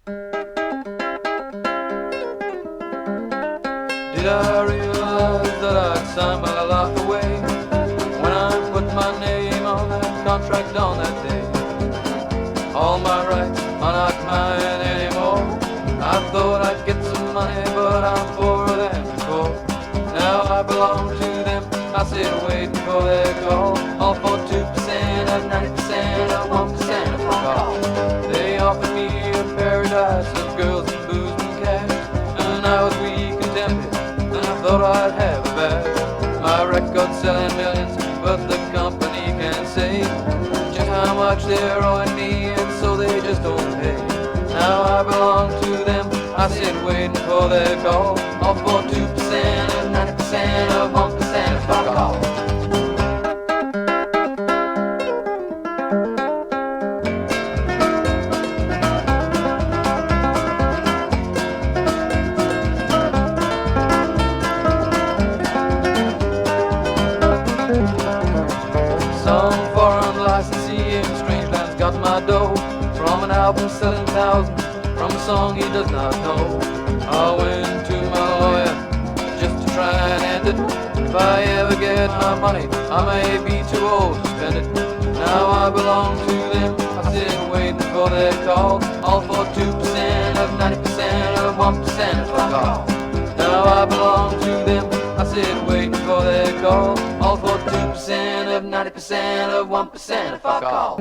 Did I realize that I'd sign my life away when I put my name on that contract on that day? All my rights are not mine anymore. I thought I'd get some money, but I'm poorer than before. Now I belong to them, I sit waiting for their call. All for 2% of 90% of 1% of my call. They offered me a paradise of girls and booze and cash, and I was weak and tempted, and I thought I'd have a bash. My record's selling millions, but the company can't say just how much they're owing me, and so they just don't pay. Now I belong to them, I sit waiting for their call. All for 2% of 90% of 1% of my call. Some foreign licensee in strange lands got my dough from an album selling thousands, from a song he does not know. I went to my lawyer just to try and end it. If I ever get my money, I may be too old to spend it. Now I belong to them, I sit waiting for their call. All for 2% of 90% of 1% of my call. Now I belong to them, I sit waiting for their call. All for 2% of 90% of 1% if I call.